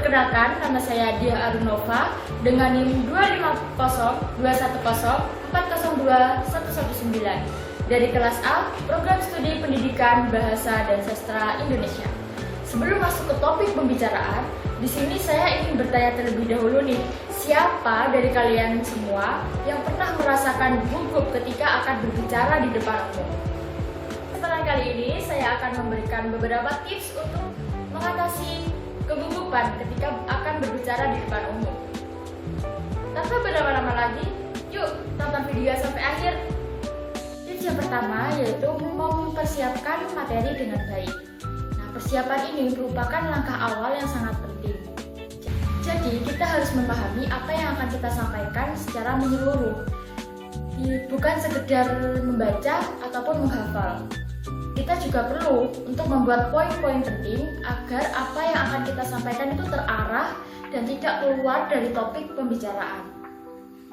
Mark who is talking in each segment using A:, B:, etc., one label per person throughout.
A: Perkenalkan, nama saya Dia Arunova dengan NIM 250210402 dari kelas A, Program Studi Pendidikan Bahasa dan Sastra Indonesia. Sebelum masuk ke topik pembicaraan, di sini saya ingin bertanya terlebih dahulu nih, siapa dari kalian semua yang pernah merasakan gugup ketika akan berbicara di depan umum? Setelah kali ini, saya akan memberikan beberapa tips untuk mengatasi kegugupan ketika akan berbicara di depan umum. Tanpa berlama-lama lagi, yuk tonton video sampai akhir. Tips yang pertama yaitu mempersiapkan materi dengan baik. Nah, persiapan ini merupakan langkah awal yang sangat penting. Jadi, kita harus memahami apa yang akan kita sampaikan secara menyeluruh. Bukan sekedar membaca ataupun menghafal. Kita juga perlu untuk membuat poin-poin penting agar apa yang akan kita sampaikan itu terarah dan tidak keluar dari topik pembicaraan.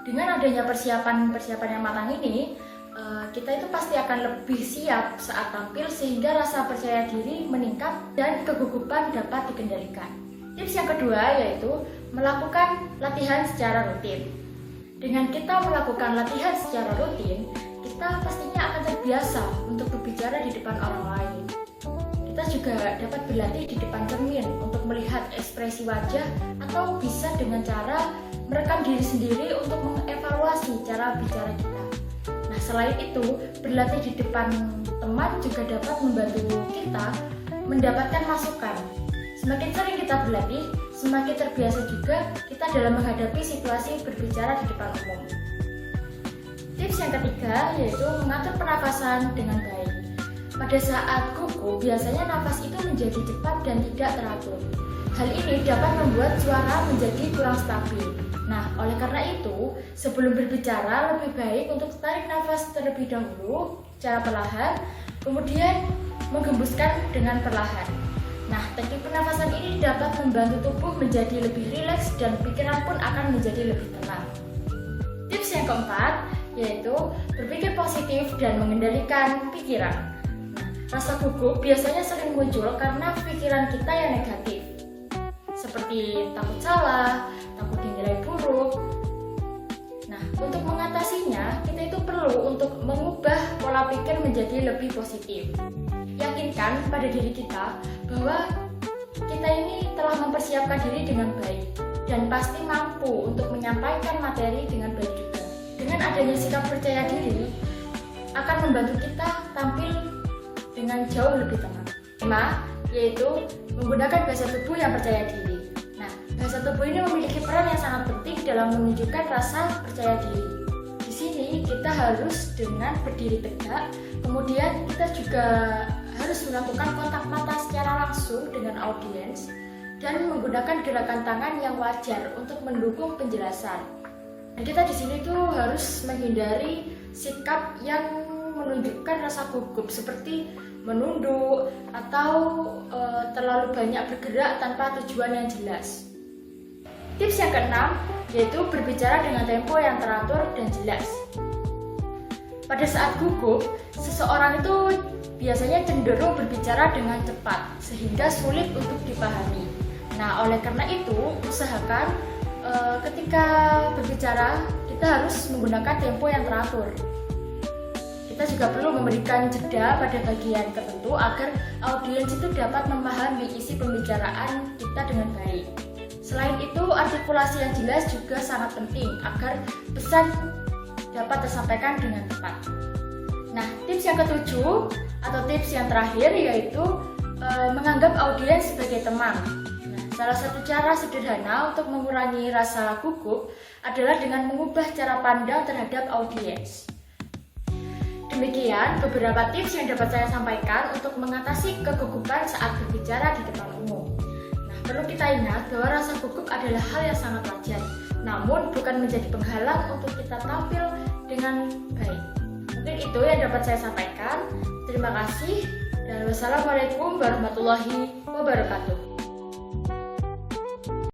A: Dengan adanya persiapan yang matang ini, kita itu pasti akan lebih siap saat tampil sehingga rasa percaya diri meningkat dan kegugupan dapat dikendalikan. Tips yang kedua yaitu melakukan latihan secara rutin. Dengan kita melakukan latihan secara rutin, kita pastinya akan terbiasa untuk berbicara di depan orang lain. Kita juga dapat berlatih di depan cermin untuk melihat ekspresi wajah atau bisa dengan cara merekam diri sendiri untuk mengevaluasi cara bicara kita. Nah, selain itu, berlatih di depan teman juga dapat membantu kita mendapatkan masukan. Semakin sering kita berlatih, semakin terbiasa juga kita dalam menghadapi situasi berbicara di depan umum. Tips yang ketiga yaitu mengatur pernapasan dengan baik. Pada saat gugup, biasanya nafas itu menjadi cepat dan tidak teratur. Hal ini dapat membuat suara menjadi kurang stabil. Nah, oleh karena itu, sebelum berbicara lebih baik untuk tarik nafas terlebih dahulu secara perlahan, kemudian menggembuskan dengan perlahan. Nah, teknik pernafasan ini dapat membantu tubuh menjadi lebih rileks dan pikiran pun akan menjadi lebih tenang. Tips yang keempat yaitu berpikir positif dan mengendalikan pikiran. Nah, rasa gugup biasanya sering muncul karena pikiran kita yang negatif, seperti takut salah, takut dinilai buruk. Nah, untuk mengatasinya, kita itu perlu untuk mengubah pola pikir menjadi lebih positif. Yakinkan pada diri kita bahwa kita ini telah mempersiapkan diri dengan baik dan pasti mampu untuk menyampaikan materi dengan baik juga. Dengan adanya sikap percaya diri akan membantu kita tampil dengan jauh lebih tenang. Kelima, yaitu menggunakan bahasa tubuh yang percaya diri. Nah, bahasa tubuh ini memiliki peran yang sangat penting dalam menunjukkan rasa percaya diri. Di sini kita harus dengan berdiri tegak, kemudian kita juga harus melakukan kontak mata secara langsung dengan audiens dan menggunakan gerakan tangan yang wajar untuk mendukung penjelasan. Dan kita di sini tuh harus menghindari sikap yang menunjukkan rasa gugup seperti menunduk atau terlalu banyak bergerak tanpa tujuan yang jelas. Tips yang keenam yaitu berbicara dengan tempo yang teratur dan jelas. Pada saat gugup, seseorang itu biasanya cenderung berbicara dengan cepat sehingga sulit untuk dipahami. Nah, oleh karena itu, usahakan ketika berbicara kita harus menggunakan tempo yang teratur. Kita juga perlu memberikan jeda pada bagian tertentu agar audiens itu dapat memahami isi pembicaraan kita dengan baik. Selain itu, artikulasi yang jelas juga sangat penting agar pesan dapat tersampaikan dengan tepat. Nah, tips yang ketujuh atau tips yang terakhir yaitu menganggap audiens sebagai teman. Salah satu cara sederhana untuk mengurangi rasa gugup adalah dengan mengubah cara pandang terhadap audiens. Demikian beberapa tips yang dapat saya sampaikan untuk mengatasi kegugupan saat berbicara di depan umum. Nah, perlu kita ingat bahwa rasa gugup adalah hal yang sangat wajar, namun bukan menjadi penghalang untuk kita tampil dengan baik. Mungkin itu yang dapat saya sampaikan. Terima kasih dan wassalamualaikum warahmatullahi wabarakatuh.